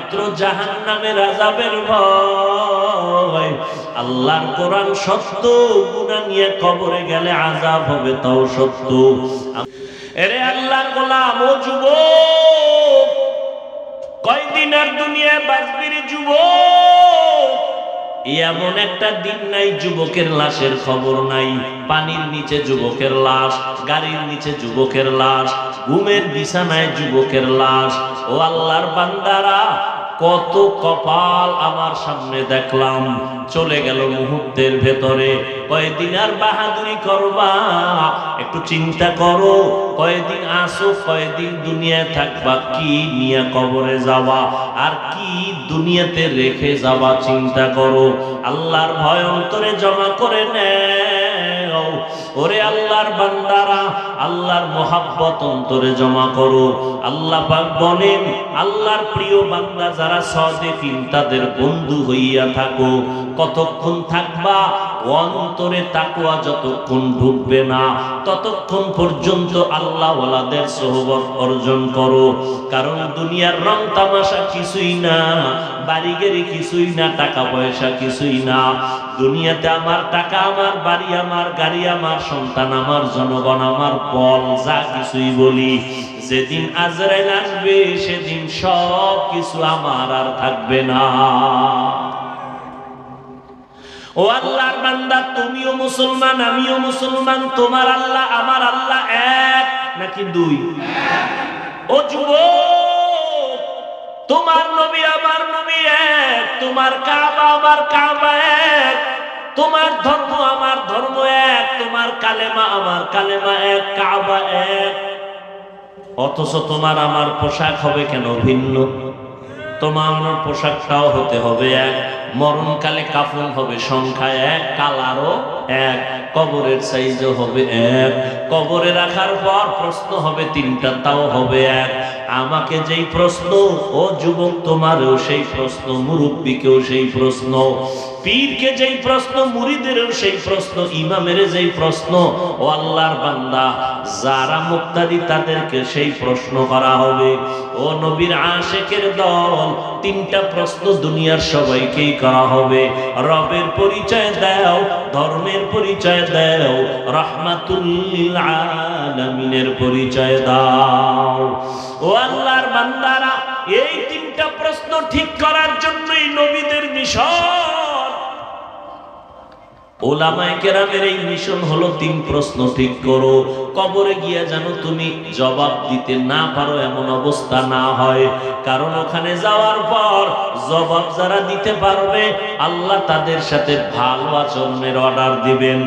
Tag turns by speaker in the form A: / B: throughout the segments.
A: একমাত্র জাহান্নামের আযাবের ভয়। আল্লাহর কোরআন সত্য, গুনাহ নিয়ে কবরে গেলে আযাব হবে তাও সত্য। এরে আল্লাহর গোলাম ও যুবক, কয়দিন আর দুনিয়ায় বাঁচবি রে যুবক? এমন একটা দিন নাই যুবকের লাশের খবর নাই। পানির নিচে যুবকের লাশ, গাড়ির নিচে যুবকের লাশ, ঘুমের বিছানায় যুবকের লাশ। ও আল্লাহর বান্দারা, কত কপাল আমার সামনে দেখলাম, চলে গেল মুহূর্তের ভেতরে। কয়দিন আর বাহাদুরি করবা? একটু চিন্তা করো, কয়দিন আসো, কয়দিন দুনিয়ায় থাকবা, কি নিয়ে কবরে যাবা, আর কি দুনিয়াতে রেখে যাবা চিন্তা করো। আল্লাহর ভয় অন্তরে জমা করে নেও। ওরে আল্লাহর বান্দারা, আল্লাহর মোহাব্বত অন্তরে জমা করো। আল্লাহ পাক বলেন, আল্লাহর প্রিয় বান্দা যারা সাদিকিন তাদের বন্ধু হইয়া থাকো। কতক্ষণ থাকবা? অন্তরে তাকওয়া যতক্ষণ ঢুকবে না ততক্ষণ পর্যন্ত আল্লাহ ওয়ালাদের সোহবত অর্জন করো। কারণ দুনিয়ার রং তামাশা কিছুই না, বাড়ি গাড়ি কিছুই না, টাকা পয়সা কিছুই না। দুনিয়াতে আমার টাকা, আমার বাড়ি, আমার গাড়ি, আমার সন্তান, আমার জনগণ, আমার বল, যা কিছুই বলি, যেদিন আজরাইল আসবে সেদিন সব কিছু আমার আর থাকবে না। ও আল্লাহর বান্দা, তুমিও মুসলমান, আমিও মুসলমান। তোমার আল্লাহ আমার আল্লাহ এক নাকি দুই? ও যুবক, তোমার নবী আমার নবী এক, তোমার কাবা আমার কাবা এক, তোমার ধর্ম আমার ধর্ম এক, তোমার কালেমা আমার কালেমা এক, কাবা এক। অথচ তোমার আমার পোশাক হবে কেন ভিন্ন? তোমার আমার পোশাকটাও হতে হবে এক, মরণকালে কাফন হবে সংখ্যা এক, কালারও এক, কবরের সাইজও হবে এক, কবরে রাখার পর প্রশ্ন হবে তিনটা, তাও হবে এক। আমাকে যেই প্রশ্ন, ও যুবক তোমারও সেই প্রশ্ন, মুরব্বীকেও সেই প্রশ্ন, পীরকে যেই প্রশ্ন, মুরিদেরও সেই প্রশ্ন, ইমামের যেই প্রশ্ন। ও আল্লাহর বান্দা, যারা মুক্তাদি তাদেরকে সেই প্রশ্ন করা হবে। ও নবীর আশিকের দল, তিনটা প্রশ্ন দুনিয়ার সবাইকেই করা হবে। রবের পরিচয় দাও, ধর্মের পরিচয় দাও, রাহমাতুল লিল আলামিনের পরিচয় দাও। ও আল্লাহর বান্দারা, এই তিনটা প্রশ্ন ঠিক করার জন্যই নবীদের মিশন। ওলামায়ে কেরামের এই মিশন হলো তিন প্রশ্ন ঠিক করো। কবরে গিয়া যেন তুমি জবাব দিতে না পারো এমন অবস্থা না হয়। কারণ ওখানে যাওয়ার পর জবাব যারা দিতে পারবে আল্লাহ তাদের সাথে ভালো আচরণের অর্ডার দিবেন।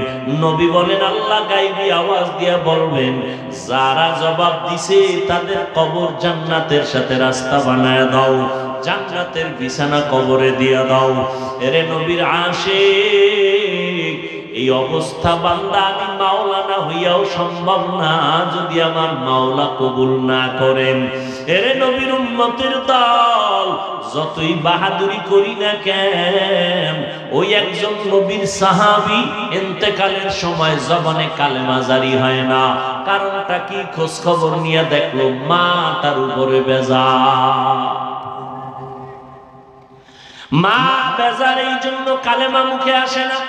A: নবী বলেন, আল্লাহ গায়বী আওয়াজ দিয়া বলবেন, যারা জবাব দিছে তাদের কবর জান্নাতের সাথে রাস্তা বানায় দাও, জান্নাতের বিছানা কবরে দিয়া দাও। এরে নবীর আশিক, এই অবস্থা বান্দা আমি মাওলানা হইয়াও সম্ভব না যদি আমার মাওলা কবুল না করেন। এরে নবীর উম্মতের দল, যতই বাহাদুরি করি না কেন, ওই একজন নবীর সাহাবী ইন্তেকালের সময় জবানে কালেমা জারি হয় না। কারণটা কি? খোঁজ খবর নিয়ে দেখলো মা তার উপরে বেজার। মা বেজার, এই জন্য কালেমা মুখে আসে না।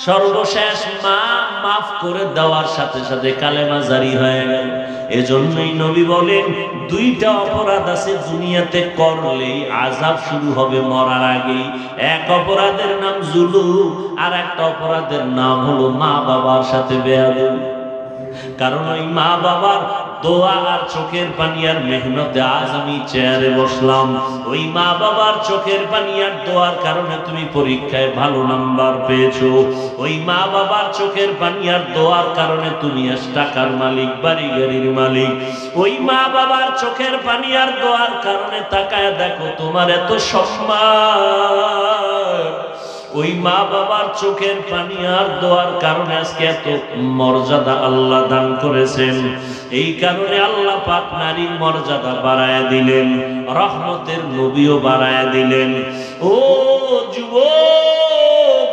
A: সর্বশেষ মা মাফ করে দেওয়ার সাথে সাথে কালেমা জারি হয়ে গেল। এজন্যই নবী বলেন, দুইটা অপরাধ আছে দুনিয়াতে করলেই আযাব শুরু হবে মরার আগেই। এক অপরাধের নাম জুলুম, আর একটা অপরাধের নাম হলো মা বাবার সাথে বেয়াদবি। কারণ ওই মা বাবার দোয়া আর চোখের পানি আর মেহনতে আজ আমি চেয়ারে বসলাম। ওই মা বাবার চোখের পানি আর দোয়ার কারণে তুমি পরীক্ষায় ভালো নাম্বার পেয়েছো। ওই মা বাবার চোখের পানি আর দোয়ার কারণে তুমি আজ টাকার মালিক, বাড়ি গাড়ির মালিক। ওই মা বাবার চোখের পানি আর দোয়ার কারণে তাকায় দেখো তোমার এত সম্মান। ওই মা বাবার চোখের পানি আর দোয়ার কারণে আজকে এত মর্যাদা আল্লাহ দান করেছেন। এই কারণে আল্লাহ পাক নারীর মর্যাদা বাড়ায় দিলেন, রহমতের নবীও বাড়ায় দিলেন। ও যুবক,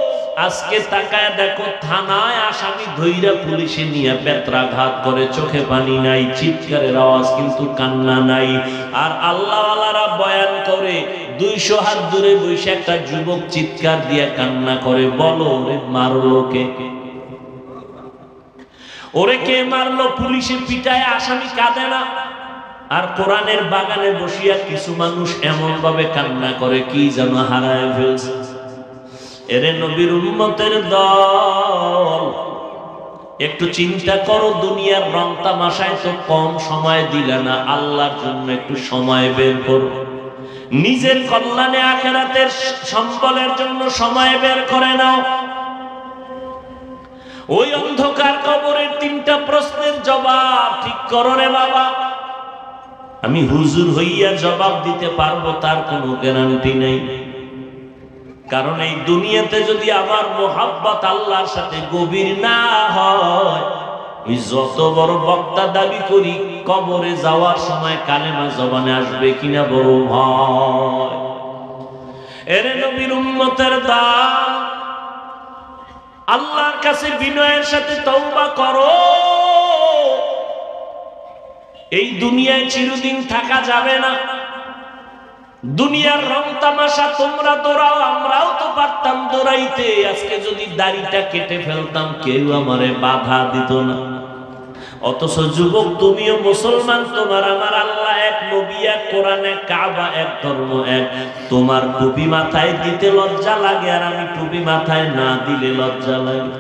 A: আজকে তাকায় দেখো থানায় আসামি ধইরা পুলিশে নিয়ে বেত্রাঘাত করে, চোখে পানি নাই, চিৎকারের আওয়াজ কিন্তু কান্না নাই। আর আল্লাহওয়ালারা বয়ান করে 200 হাত দূরে বসে একটা যুবক চিৎকার দিয়ে কান্না করে, বলো ওরে মারলো কে? ওরে কে মারলো? পুলিশে পিটায় আসামি কাঁদে না। আর কোরআনের বাগানে বসিয়া কিছু মানুষ এমন ভাবে কান্না করে কি যেন হারায় ফেলছে। এরে নবীর উম্মতের দল, একটু চিন্তা করো, দুনিয়ার রং তামাশায় তো কম সময় দিলে না, আল্লাহর জন্য একটু সময় বের করো। নিজের কল্যাণে আখিরাতের সম্বলের জন্য সময় বের করে নাও। ওই অন্ধকার কবরের 3টা প্রশ্নের জবাব ঠিক করো রে বাবা। আমি হুজুর হইয়া জবাব দিতে পারবো তার কোনো গ্যারান্টি নেই। কারণ এই দুনিয়াতে যদি আমার মোহাব্বত আল্লাহর সাথে গভীর না হয়, আমি যত বড় বক্তা দাবি করি, কবরে যাওয়ার সময় কালেমা জবানে আসবে কিনা বড় ভয়। এরে নবীর উম্মতের দাম, আল্লাহর কাছে বিনয়ের সাথে তওবা করো। এই দুনিয়ায় চিরদিন থাকা যাবে না। দুনিয়ার রং তামাশা তোমরা দৌড়াও, আমরাও তো পারতাম দৌড়াইতে। আজকে যদি দাড়িটা কেটে ফেলতাম কেউ আমারে বাধা দিত না। অথচ যুবক, তুমিও মুসলমান, তোমার আমার আল্লাহ এক, নবী এক, কোরআন এক, কাবা এক, ধর্ম এক। তোমার টুপি মাথায় দিতে লজ্জা লাগে, আর আমি টুপি মাথায় না দিলে লজ্জা লাগে।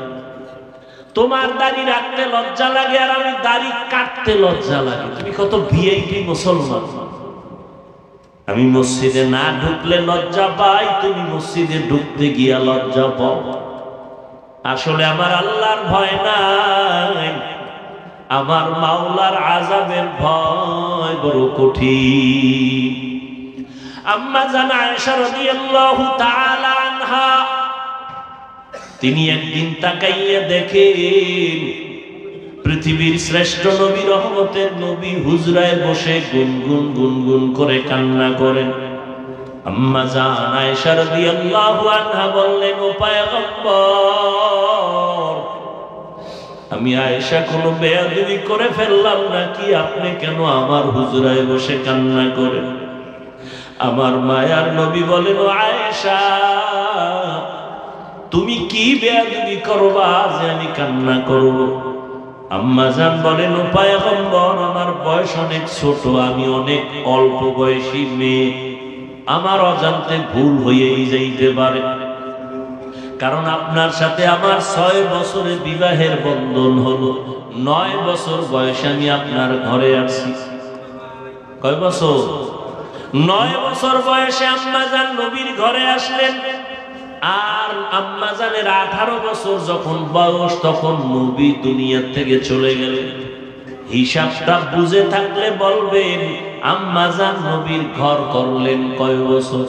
A: তোমার দাড়ি রাখতে লজ্জা লাগে, আর আমি দাড়ি কাটতে লজ্জা লাগে। তুমি কত ভিআইপি মুসলমান। আমি মসজিদে না ঢুকলে লজ্জা পাই, তুমি মসজিদে ঢুকতে গিয়া লজ্জা পাও। আসলে আমার আল্লাহর ভয় নাই, আমার মাওলার আযাবের ভয় বড় কঠিন। আম্মা জান আয়েশা রাদিয়াল্লাহু তাআলা আনহা, তিনি একদিন তাকাইয়া দেখেন পৃথিবীর শ্রেষ্ঠ নবী, রহমতের নবী হুজরায় বসে গুনগুন গুনগুন করে কান্না করেন। আম্মা জান আয়েশা রাদিয়াল্লাহু আনহা বললেন, ও পয়গম্বর, আমি আয়েশা কোনো বেয়াদবি করে ফেললাম নাকি? আপনি কেন আমার হুজরায় বসে কান্না করেন? আমার মায়ার নবী বলেন, ও আয়েশা, তুমি কি বেয়াদবি করবা যে আমি কান্না করব? আম্মা জান বলেন, ও পয়গম্বর, আমার বয়স অনেক ছোট, আমি অনেক অল্প বয়সী মেয়ে, আমার অজান্তে ভুল হয়েই যাইতে পারে। কারণ আপনার সাথে আমার 6 বছরে বিবাহের বন্ধন হলো, 9 বছর বয়সে আমি আপনার ঘরে আসছি। কয় বছর? 9 বছর বয়সে আম্মা জান নবীর ঘরে আসলেন। আর আম্মা জানের 18 বছর যখন বয়স, তখন নবী দুনিয়া থেকে চলে গেলেন। হিসাবটা বুঝে থাকলে বলবেন, আম্মা জান নবীর ঘর করলেন কয় বছর?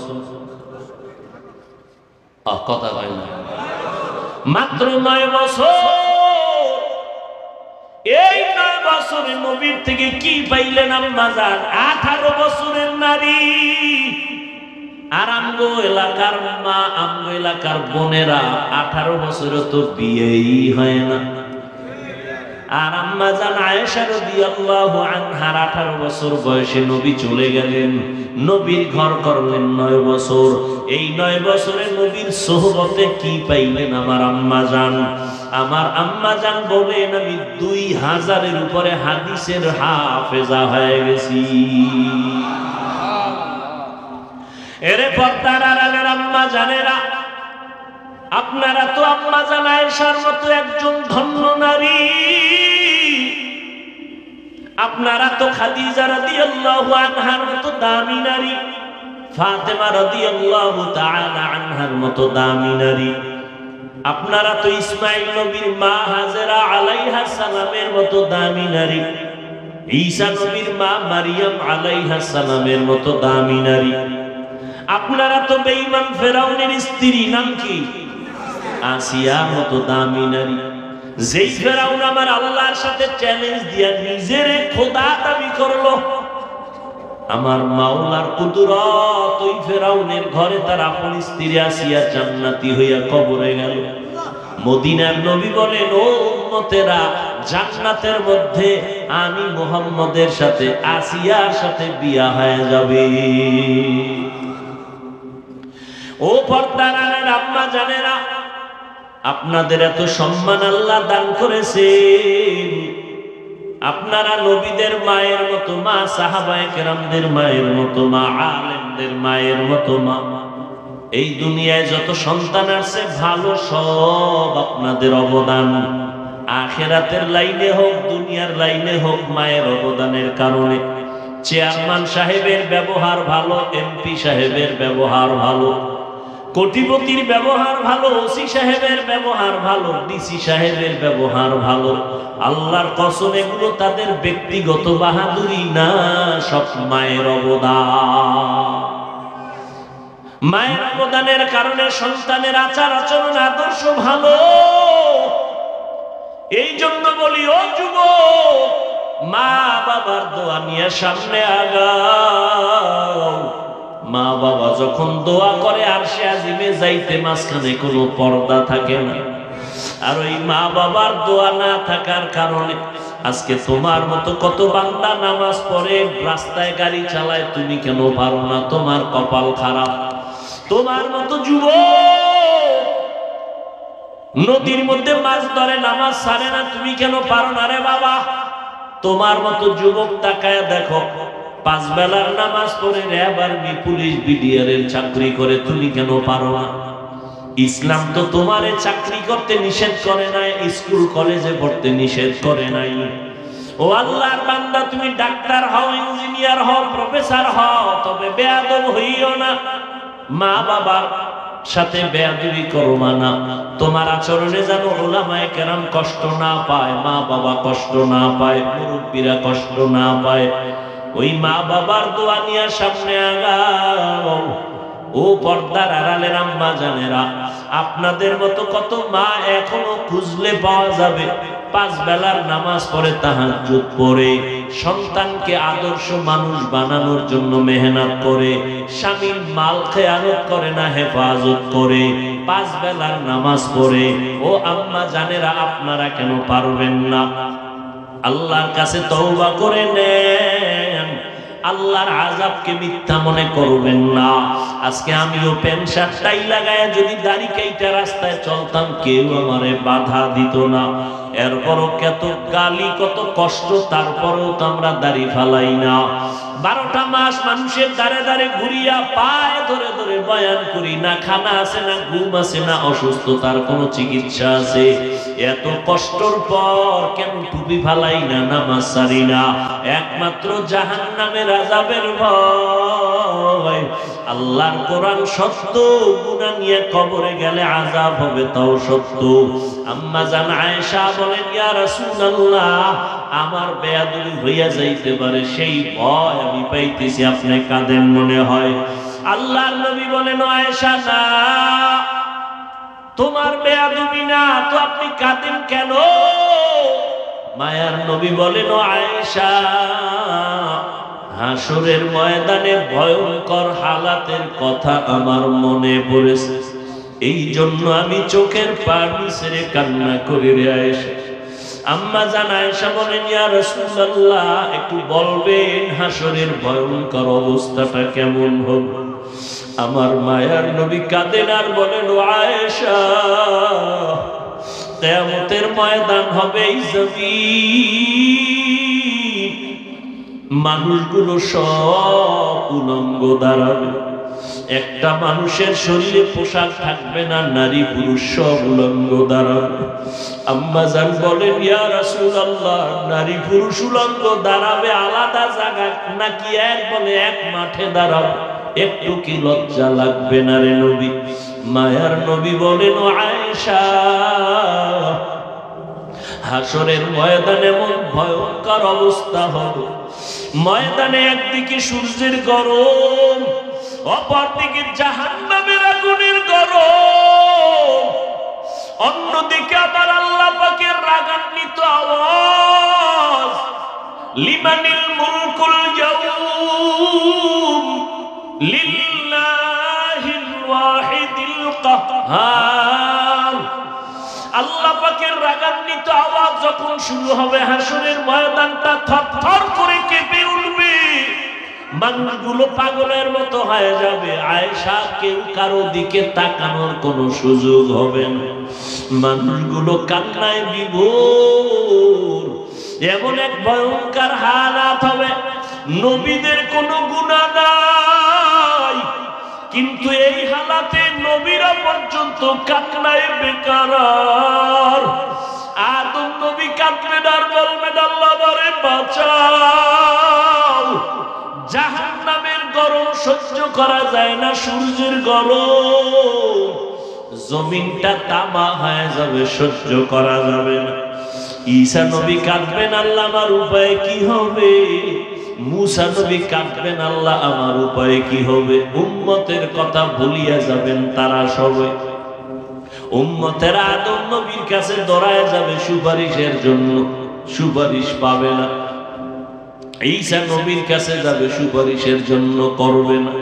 A: কথা কয় না, মাত্র 9 বছর। এই 9 বছরে নবীর থেকে কি পাইলেন আম্মা জান? 18 বছরের নারী। আর আমগো এলাকার মা, আমগো এলাকার বোনেরা 18 বছরে তো বিয়েই হয় না। আর আম্মা জান আয়েশা রাদিয়াল্লাহু আনহার 18 বছর বয়সে নবী চলে গেলেন, নবীর ঘর করলেন 9 বছর। এই 9 বছরে নবীর সোহবতে কি পাইলেন আমার আম্মা জান? আমার আম্মা জান বলেন, আমি 2000-এর উপরে হাদিসের হাফেজা হয়ে গেছি। এরে পর্দার আড়ালের আম্মা জানেরা, আপনারা তো আম্মা জান আয়েশার মতো একজন ধন্য নারী। আপনারা তো খাদিজা রাদিয়াল্লাহু আনহার মতো দামি নারী, ফাতেমা রাদিয়াল্লাহু তাআলা আনহার মতো দামি নারী। আপনারা তো ইসমাঈল নবীর মা হাজেরা আলাইহাস সালামের মতো দামি নারী, ঈসা নবীর মা মারিয়াম আলাইহাস সালামের মতো দামি নারী। আপনারা তো বেঈমান ফেরাউনের স্ত্রী, নাম কি? আসিয়ার মতো দামি নারী। যেই ফেরাউন আমার আল্লাহর সাথে চ্যালেঞ্জ দিয়া নিজের খোদা দাবি করলো, আমার মাওলার কুদরত, ওই ফেরাউনের ঘরে তার আপন স্ত্রী আসিয়া জান্নাতি হইয়া কবরে গেল। মদিনার নবী বলেন, ও উম্মতেরা, জান্নাতের মধ্যে আমি মুহাম্মদের সাথে আসিয়ার সাথে বিয়া হয়ে যাবে। ও পর্দার আড়ালের আম্মা জানেরা, আপনাদের এত সম্মান আল্লাহ দান করেছেন। আপনারা নবীদের মায়ের মতো মা, সাহাবায়ে কেরামদের মায়ের মতো মা, আলেমদের মায়ের মতো মা। এই দুনিয়ায় যত সন্তান আছে ভালো, সব আপনাদের অবদান। আখিরাতের লাইনে হোক, দুনিয়ার লাইনে হোক, মায়ের অবদানের কারণে। চেয়ারম্যান সাহেবের ব্যবহার ভালো, এমপি সাহেবের ব্যবহার ভালো, কোটিপতির ব্যবহার ভালো, ওসি সাহেবের ব্যবহার ভালো, ডিসি সাহেবের ব্যবহার ভালো। আল্লাহর কসম, এগুলো তাদের ব্যক্তিগত বাহাদুরি না, সব মায়ের অবদান। মায়ের অবদানের কারণে সন্তানের আচার আচরণ আদর্শ ভালো। এই জন্য বলি, ও যুবক, মা বাবার দোয়া নিয়ে সামনে আগাও। মা বাবা যখন দোয়া করে আরশে আজিমে যাইতে মাঝখানে কোনো পর্দা থাকে না। আর ওই মা বাবার দোয়া না থাকার কারণে আজকে তোমার মতো কত বান্দা নামাজ পড়ে, রাস্তায় গাড়ি চালায়, তুমি কেন পারো না? তোমার কপাল খারাপ। তোমার মতো যুবক নদীর মধ্যে মাছ ধরে, নামাজ ছাড়ে না, তুমি কেন পারো না রে বাবা? তোমার মতো যুবক তাকায় দেখো, 5 বেলার নামাজ পড়ে র্যাব, আর্মি, পুলিশ, বিডিআর এর চাকরি করে, তুমি কেন পারো না? ইসলাম তো তোমারে চাকরি করতে নিষেধ করে নাই, স্কুল কলেজে পড়তে নিষেধ করে নাই। ও আল্লাহর বান্দা, তুমি ডাক্তার হও, ইঞ্জিনিয়ার হও, প্রফেসর হও, তবে বেয়াদব হইও না। মা বাবার সাথে বেয়াদবি করো না। তোমার আচরণে যেন উলামায়ে কেরাম কষ্ট না পায়, মা বাবা কষ্ট না পায়, মুরব্বীরা কষ্ট না পায়। ওই মা বাবার দোয়া নিয়ে সামনে আগাও। ও পর্দার আড়ালের আম্মা জানেরা, আপনাদের মতো কত মা এখনো খুঁজলে পাওয়া যাবে। 5 বেলার নামাজ পড়ে, তাহাজ্জুদ পড়ে, সন্তানকে আদর্শ মানুষ বানানোর জন্য মেহনত করে, স্বামীর মাল খেয়ানত করে না, হেফাজত করে, 5 বেলার নামাজ পড়ে। ও আম্মা জানেরা, আপনারা কেন পারবেন না? আল্লাহর কাছে তওবা করে নেন, আল্লাহর আযাবকে মিথ্যা মনে করবেন না। আজকে আমিও প্যান্ট শার্ট টাই লাগায় যদি দাড়ি কাইটা রাস্তায় চলতাম, কেউ আমারে বাধা দিত না। এরপরও কত গালি, কত কষ্ট, তারপরেও তো আমরা দাড়ি ফালাই না। 12টা মাস মানুষের দাঁড়ে দাঁড়ে ঘুরিয়া পায়ে ধরে ধরে বয়ান করি, না খানা আছে, না ঘুম আছে, না অসুস্থতার কোনো চিকিৎসা আছে। এত কষ্টর পর কেন টুপি ফালাই না, নামাজ ছাড়ি না? একমাত্র জাহান্নামের আযাবের ভয়। আল্লাহর কোরআন সত্য, গুনাহ নিয়ে কবরে গেলে আযাব হবে তাও সত্য। আম্মা জান আয়েশা বলেন, ইয়া রাসূলুল্লাহ, আমার বেয়াদবি হইয়া যাইতে পারে, সেই ভয় আমি পাইতেছি, আপনি কাঁদেন মনে হয়। আল্লাহর নবী বলেন, আয়েশা না, তোমার বেয়াদবি না তো আপনি কাঁদেন কেন? মায়ার নবী বলেন, আয়েশা, হাসরের ময়দানে ভয়ঙ্কর হালাতের কথা আমার মনে পড়েছে, এই জন্য আমি চোখের পানি ছেড়ে কান্না করি রে আয়েশা। আম্মা জান আয়েশা বলেন, ইয়া রাসূলুল্লাহ, একটু বলবেন হাসরের ভয়ঙ্কর অবস্থাটা কেমন হবে? আমার মায়ার নবী কাঁদেন আর বলেন, ও আয়েশা, কিয়ামতের ময়দান হবে এই জমিন, মানুষগুলো সব উলঙ্গ দাঁড়াবে। একটা মানুষের শরীরে পোশাক থাকবে না, নারী পুরুষ সব উলঙ্গ দাঁড়াবে। আম্মা জান বলেন, ইয়া রাসূলুল্লাহ, নারী পুরুষ উলঙ্গ দাঁড়াবে আলাদা জায়গা নাকি এক বলে এক মাঠে দাঁড়াবে? একটু কি লজ্জা লাগবে না রে নবী? মায়ার নবী বলেন, ও আয়েশা, হাসরের ময়দানে এমন ভয়ঙ্কর অবস্থা হবে, ময়দানে একদিকে সূর্যের গরম, অপরদিকে জাহান্নামের আগুনের গরম, অন্যদিকে আবার আল্লাহ পাকের রাগান্বিত আওয়াজ, লিমানিল মুলকুল ইয়াউম, লিল্লাহিল ওয়াহিদিল কাহ্হার। আল্লাহ পাকের রাগান্বিত আওয়াজ যখন শুরু হবে, হাসরের ময়দানটা থরথর করে কেঁপে উঠবে, মানুষগুলো পাগলের মতো হয়ে যাবে। আয়েশা, কেউ কারো দিকে তাকানোর কোনো সুযোগ হবে না, মানুষগুলো কান্নায় বিভোর। এমন এক ভয়ঙ্কর হালাত হবে, নবীদের কোনো গুনাহ নাই, কিন্তু এই হালাতে নবীরা পর্যন্ত কান্নায় বেকারার। আদম নবী কাঁদবেন আর বলবেন, আল্লাহ আমারে বাঁচাও, জাহান্নামের গরম সহ্য করা যায় না, সূর্যের গরম, জমিনটা তামা হয়ে যাবে, সহ্য করা যাবে না। ঈসা নবী কাঁদবেন, আল্লাহ আমার উপায় কি হবে? মুসা নবী কাঁদবেন, আল্লাহ আমার উপায় কি হবে? উম্মতের কথা ভুলিয়া যাবেন তারা সবাই। উম্মতেরা আদম নবীর কাছে দৌড়ায় যাবে সুপারিশের জন্য, সুপারিশ পাবে না। ঈসা নবীর কাছে যাবে, সুপারিশের জন্য করবে না।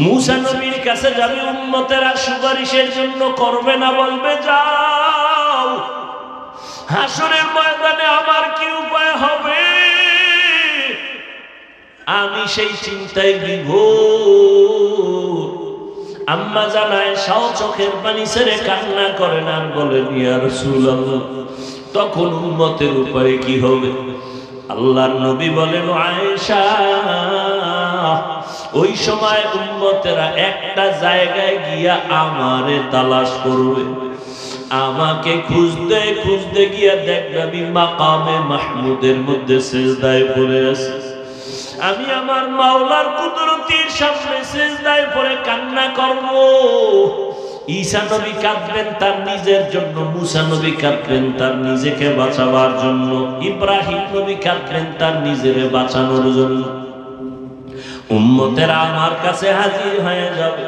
A: মুসা নবীর কাছে যাবে, উম্মতেরা সুপারিশের জন্য করবে না, বলবে যাও, হাসরের ময়দানে আমার কি উপায় হবে? আমি সেই চিন্তায় বিভোর। আম্মা জানায় সাও চোখের পানি ছেড়ে কান্না করেন আর বলেন, ইয়া রাসূলুল্লাহ, তখন উম্মতের উপায় কি হবে? আল্লাহর নবী বলেন, আয়েশা, ওই সময় উম্মতেরা একটা জায়গায় গিয়া আমারে তালাশ করবে, আমাকে খুঁজতে খুঁজতে গিয়া দেখবে আমি মাকামে মাহমুদের মধ্যে সিজদায় পড়ে আছি। আমি আমার মাওলার কুদরতির সামনে সিজদায় পড়ে কান্না করব। ঈসা নবী কাঁদবেন তার নিজের জন্য, মুসা নবী কাঁদবেন তার নিজেকে বাঁচাবার জন্য, ইব্রাহিম নবী কাঁদবেন তার নিজেরে বাঁচানোর জন্য। উম্মতেরা আমার কাছে হাজির হয়ে যাবে,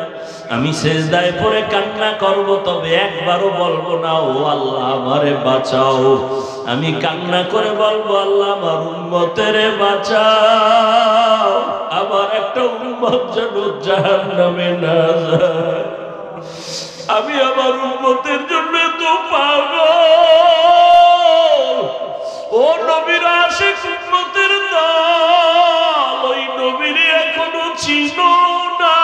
A: আমি সিজদায় পড়ে কান্না করব, তবে একবারও বলবো না ও আল্লাহ আমারে বাঁচাও। আমি কান্না করে বলবো, আল্লাহ আমার উম্মতেরে বাঁচাও, আমার একটা উম্মত যেন জাহান্নামে না যায়। আমি আমার উম্মতের জন্য তো পাগল। ও নবীর আশিক উম্মতের দল, ওই নবীরে এখনো চিনো না।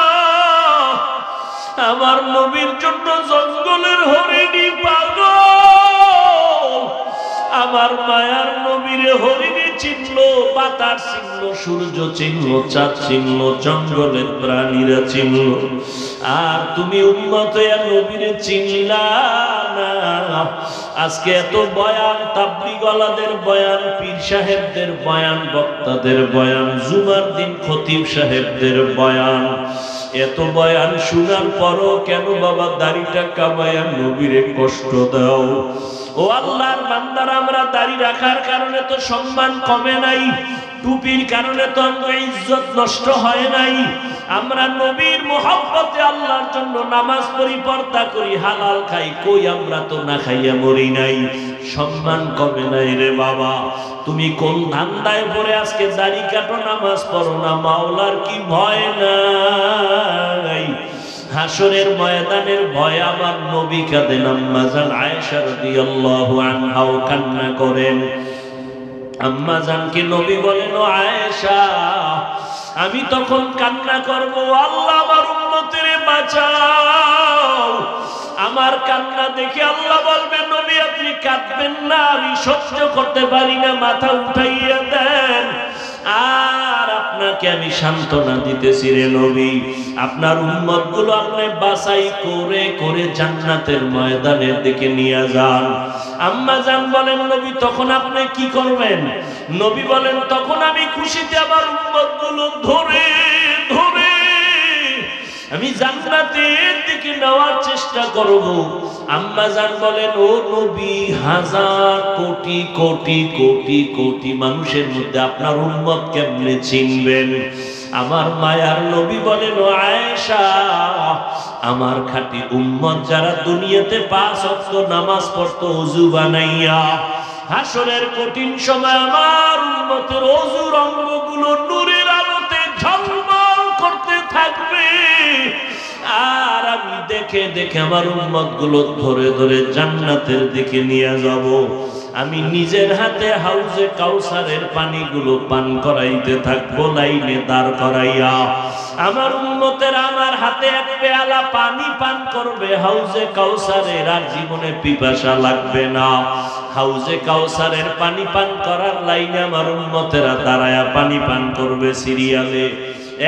A: আমার নবীর জন্য জঙ্গলের হরিণী পাগল, আমার মায়ার নবীরে হরিণী চিনলো, বাতাস চিনলো, সূর্য চিনলো, চাঁদ চিনলো, জঙ্গলের প্রাণীরা চিনলো, আর তুমি উম্মত হইয়া নবীরে চিনলা না। আজকে এত বয়ান, তাবলীগওয়ালাদের বয়ান, পীর সাহেবদের বয়ান, বক্তাদের বয়ান, জুমার দিন খতিব সাহেবদের বয়ান, এত বয়ান শোনার পরও কেন বাবা দাড়িটা কামায়া নবীরে কষ্ট দাও? ও আল্লাহর বান্দারা, আমরা দাড়ি রাখার কারণে তো সম্মান কমে নাই, টুপির কারণে তো আমরা ইজ্জত নষ্ট হয় নাই। আমরা নবীর মোহাব্বতে আল্লাহর জন্য নামাজ পড়ি, পর্দা করি, হালাল খাই, কই আমরা তো না খাইয়া মরি নাই, সম্মান কমে নাই রে বাবা। তুমি কোন ধান্দায় পড়ে আজকে দাড়ি কাটো, নামাজ পড়ো না? মাওলার কি ভয় নাই? হাসরের ময়দানের ভয় আমার নবী কাঁদেন, আম্মা জান আয়েশা রাদিয়াল্লাহু আনহাও কান্না করেন। আম্মা জানকে নবী বলেন, ও আয়েশা, আমি তখন কান্না করব, আল্লাহ আমার উম্মতের বাঁচাও। আমার কান্না দেখে আল্লাহ বলবেন, নবী আপনি কাঁদবেন না, আমি সহ্য করতে পারি না, মাথা উঠাইয়া দেন। আর আপনাকে আমি সান্ত্বনা দিতেছি রে নবী, আপনার উম্মতগুলো আপনি বাছাই করে করে জান্নাতের ময়দানের দিকে নিয়ে যান। আম্মা জান বলেন, নবী তখন আপনি কি করবেন? নবী বলেন, তখন আমি খুশিতে আমার উম্মতগুলো ধরে ধরে আমি জান্নাতের দিকে নেওয়ার চেষ্টা করব। আম্মা জান বলেন, ও নবী, হাজার কোটি কোটি কোটি কোটি মানুষের মধ্যে আপনার উম্মত কেমনে চিনবেন? আমার মায়ার নবী বলেন, ও আয়েশা, আমার খাঁটি উম্মত যারা দুনিয়াতে 5 ওয়াক্ত নামাজ পড়তো ওযু বানাইয়া, হাসরের কঠিন সময় আমার উম্মতের ওযুর অঙ্গগুলো নূরের আলোতে দেখে দেখে আমার উম্মতগুলো ধরে ধরে জান্নাতের দিকে নিয়ে যাব। আমি নিজের হাতে হাউজে কাউসারের পানিগুলো পান করাইতে থাকবো লাইনে দাঁড় করাইয়া। আমার উম্মতের আমার হাতে এক পেয়ালা পানি পান করবে হাউজে কাউসারের, আর জীবনে পিপাসা লাগবে না। হাউজে কাউসারের পানি পান করার লাইনে আমার উম্মতেরা দাঁড়ায়া পানি পান করবে সিরিয়ালে।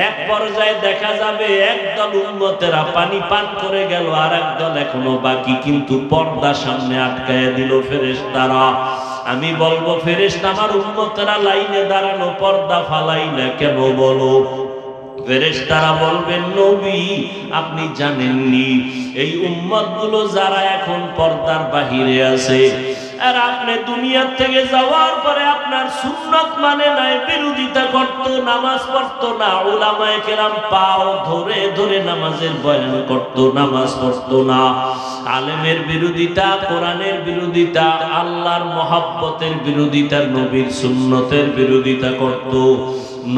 A: এক পর্যায়ে দেখা যাবে একদল উম্মতেরা পানি পান করে গেল, আর একদল এখনো বাকি, কিন্তু পর্দা সামনে আটকায় দিল ফেরেশতারা। আমি বলবো ফেরেশতা আমার উম্মতেরা লাইনে দাঁড়ানো, পর্দা ফালাই না কেন বলো? ফেরেশতারা বলবেন নবী আপনি জানেননি এই উম্মতগুলো যারা এখন পর্দার বাহিরে আছে, আর আপনি দুনিয়া থেকে যাওয়ার পরে আপনার সুন্নাত মানে নাই, বিরোধিতা করত, নামাজ পড়তো না, উলামায়ে কেরাম পাও ধরে ধরে নামাজের বয়ান করত, নামাজ পড়তো না, আলেমের বিরোধিতা, কোরআনের বিরোধিতা, আল্লাহর মহব্বতের বিরোধিতা, নবীর সুন্নতের বিরোধিতা করত।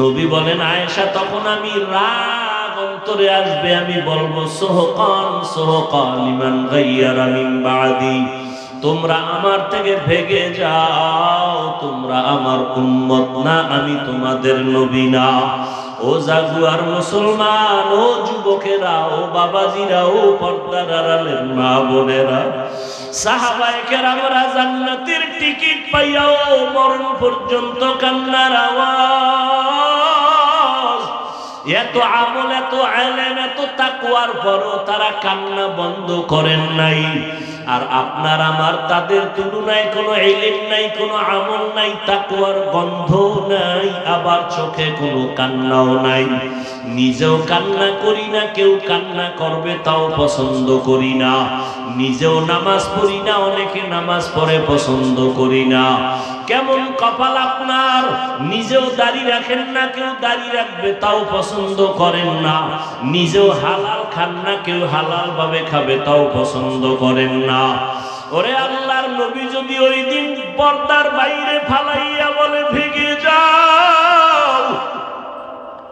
A: নবী বলেন আয়েশা তখন আমি রাগ অন্তরে আসবে, আমি বলবো সোহকান সোহকান লিমান গায়্যারা মিন বাদি, তোমরা আমার থেকে ভেগে যাও, তোমরা আমার উম্মত না, আমি তোমাদের নবী না। ও জাগুয়ার মুসলমান, ও যুবকেরা, ও বাবাজিরা, ও পর্দার আড়ালের মা বোনেরা, সাহাবায়ে কেরামরা জান্নাতের টিকিট পাইয়াও মরণ পর্যন্ত কান্নার আওয়াজ, এত আমল, এত ইলম, এত তাকওয়ার পরও তারা কান্না বন্ধ করেন নাই। আর আপনার আমার তাদের তুলনায় কোনো ইলম নাই, কোনো আমল নাই, তাকওয়ার গন্ধ নাই, আবার চোখে কোনো কান্নাও নাই। নিজেও কান্না করি না, কেউ কান্না করবে তাও পছন্দ করি না। নিজেও নামাজ পড়ি না, অনেকে নামাজ পড়ে পছন্দ করি না। কেমন কপাল আপনার, নিজেও দাড়ি রাখেন না, কেউ দাড়ি রাখবে তাও পছন্দ করেন না। নিজেও হালাল খান না, কেউ হালাল ভাবে খাবে তাও পছন্দ করেন না। ওরে আল্লাহর নবী যদি ওই দিন পর্দার বাইরে ফালাইয়া বলে ভেগে যাও,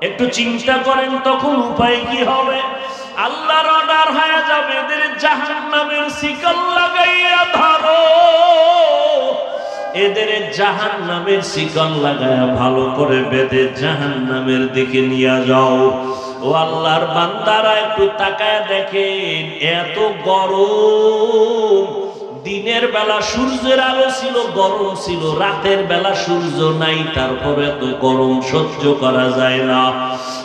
A: একটু চিন্তা করেন তখন উপায় কি হবে? আল্লাহর অর্ডার হয়ে যাবে এদের জাহান্নামের শিকল লাগাইয়া ধরো, এদের জাহান্নামের শিকল লাগায়া ভালো করে বেঁধে জাহান্নামের দিকে নিয়ে যাও। ও আল্লাহর বান্দারা একটু তাকায় দেখেন, এত গরম, দিনের বেলা সূর্যের আলো ছিল, গরম ছিল, রাতের বেলা সূর্য নাই, তারপরে এত গরম সহ্য করা যায় না।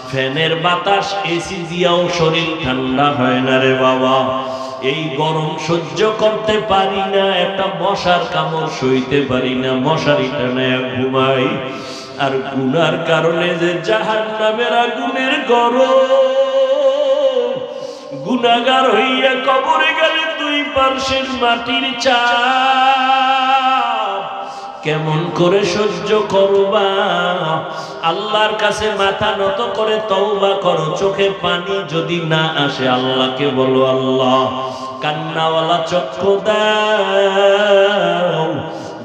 A: ফ্যানের বাতাস, এসি দিয়াও শরীর ঠান্ডা হয় না রে বাবা। এই গরম সহ্য করতে পারি না, একটা মশার কামড় সইতে পারি না, মশারি টানায় ঘুমাই। আর গুনার কারণে যে জাহান্নামের আগুনের গরম, গুনাহগার হইয়া কবরে গেলে দুই পার্শ্বের মাটির চাপ কেমন করে সহ্য করবা? আল্লাহর কাছে মাথা নত করে তওবা করো। চোখে পানি যদি না আসে আল্লাহকে বলো, আল্লাহ কান্নাওয়ালা চক্ষু দাও।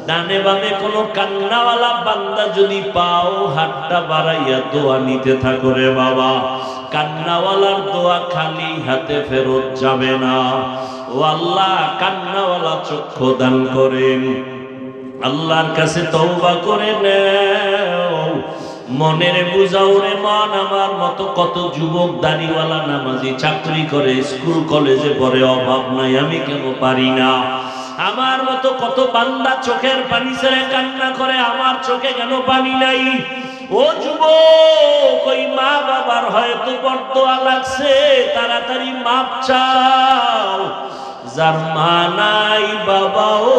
A: ডানে বামে কোনো কান্নাওয়ালা বান্দা যদি পাও, হাতটা বাড়াইয়া দোয়া নিতে থাকো রে বাবা। কান্নাওয়ালার দোয়া খালি হাতে ফেরত যাবে না। ও আল্লাহ কান্নাওয়ালা চক্ষু দান করেন। আল্লাহর কাছে তওবা করে নাও। মনের বুঝাও রে মন, আমার মতো কত যুবক দাড়িওয়ালা নামাজি চাকরি করে, স্কুল কলেজে পড়ে, অভাব নাই, আমি কেন পারি না? আমার মতো কত বান্দা চোখের পানি ছেড়ে কান্না করে, আমার চোখে কেন পানি নাই? ও যুবক, ওই মা বাবার হয়তো বরদোয়া লাগছে, তাড়াতাড়ি মাপ চাও। যার মা নাই, বাবাও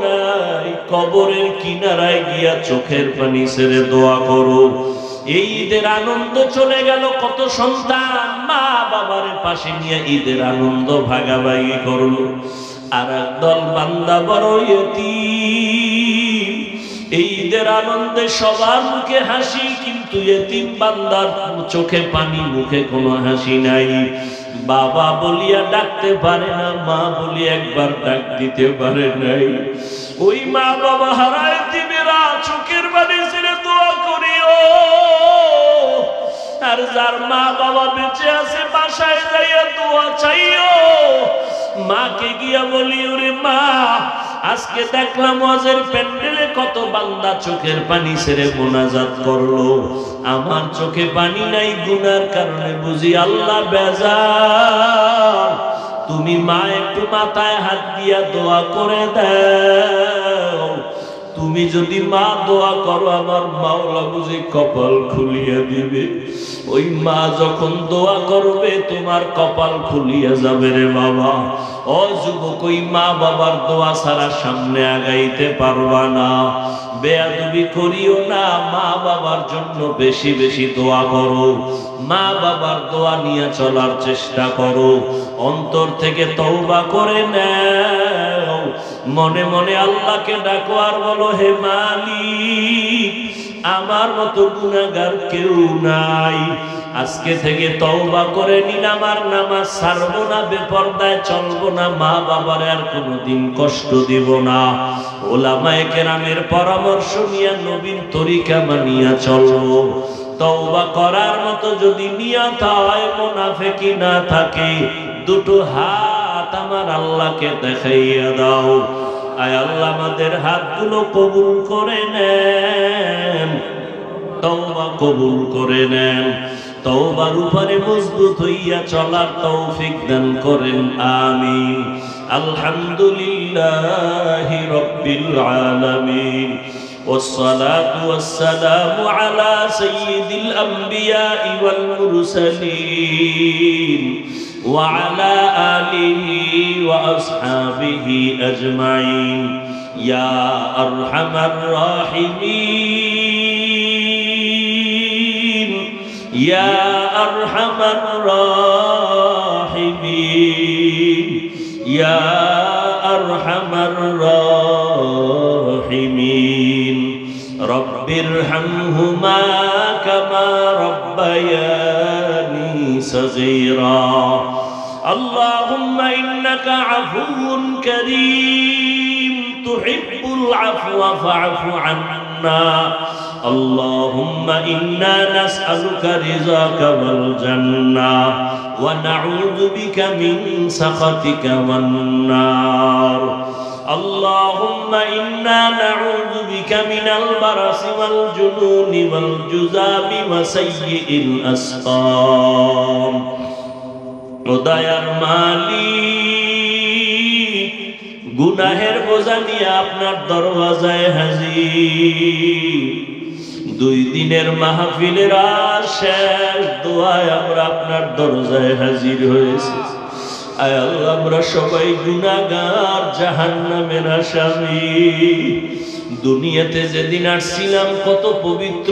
A: নাই, কবরের কিনারায় গিয়া চোখের পানি ছেড়ে দোয়া করো। এই ঈদের আনন্দ চলে গেল, কত সন্তান মা বাবার পাশে নিয়ে ঈদের আনন্দ ভাগাভাগি করলো। আর একদল বান্দা বড় ইতিম, এই ঈদের আনন্দে সবার মুখে হাসি, কিন্তু ইতিম বান্দার চোখে পানি, মুখে কোনো হাসি নাই। বাবা বলিয়া ডাকতে পারে না, মা বলি একবার ডাক দিতে পারে নাই। ওই মা বাবা হারা ইতিমেরা চোখের পানি ছেড়ে দোয়া করিও। আর যার মা বাবা বেঁচে আছে বাসায় যাইয়া দোয়া চাইও, মাকে গিয়া বলি, ওরে মা, আজকে দেখলাম ওয়াজের প্যান্ডেলে কত বান্দা চোখের পানি ছেড়ে মোনাজাত করলো, আমার চোখে পানি নাই, গুনার কারণে বুঝি আল্লাহ বেজার। তুমি মা একটু মাথায় হাত দিয়া দোয়া করে দাও। তুমি যদি মা দোয়া করো, আমার মাওলা বুঝি কপাল খুলিয়া দিবে। ওই মা যখন দোয়া করবে, তোমার কপাল খুলিয়া যাবে রে বাবা। ও যুবক, ওই মা বাবার দোয়া ছাড়া সামনে আগাইতে পারবা না। বেয়াদবি করিও না, মা বাবার জন্য বেশি বেশি দোয়া করো, মা বাবার দোয়া নিয়ে চলার চেষ্টা করো, অন্তর থেকে তওবা করে নাও, মনে মনে আল্লাহকে ডাকো আর বলো, হে মালিক, আমার মতো গুনাহগার কেউ নাই, আজকে থেকে তওবা করে নিলাম, আর নামাজ ছাড়বো না, বেপরদায় চলবো না, মা বাবার আর কোনোদিন কষ্ট দিব না। ওলামায়ে কেরামের পরামর্শ নিয়ে নবীর তরিকা মানিয়া চলবো। তওবা করার মতো যদি নিয়ত হয়, মুনাফিকি না থাকে, দুটো হাত আমার আল্লাহকে দেখাইয়া দাও। আয় আল্লাহ, আমাদের হাতগুলো কবুল করে নেন, তওবা কবুল করে নেন, তওবার উপরে মজবুত হইয়া চলার তৌফিক দান করেন, আমিন। আলহামদুলিল্লাহি রাব্বিল আলামিন, والصلاة والسلام على سيد الأنبياء والمرسلين وعلى آله وأصحابه أجمعين يا أرحم الراحمين يا أرحم الراحمين يا أرحم الراحمين رب ارحمهما كما ربياني صغيرا اللهم إنك عفو كريم تحب العفو فاعف عنا اللهم إنا نسألك رضاك والجنة ونعوذ بك من سخطك والنار اللهم إنا نعوذ بك من البرص والجنون والجذام وسيء الأسقام দয়ার মালিক, গুনাহের বোঝা নিয়ে আপনার দরওয়াজায় হাজির। 2 দিনের মাহফিলের আর শেষ দোয়ায় আমরা আপনার দরজায় হাজির হয়েছি। আয় আল্লাহ, আমরা সবাই গুনাহগার, জাহান্নামের আসামি। দুনিয়াতে যেদিন আসছিলাম কত পবিত্র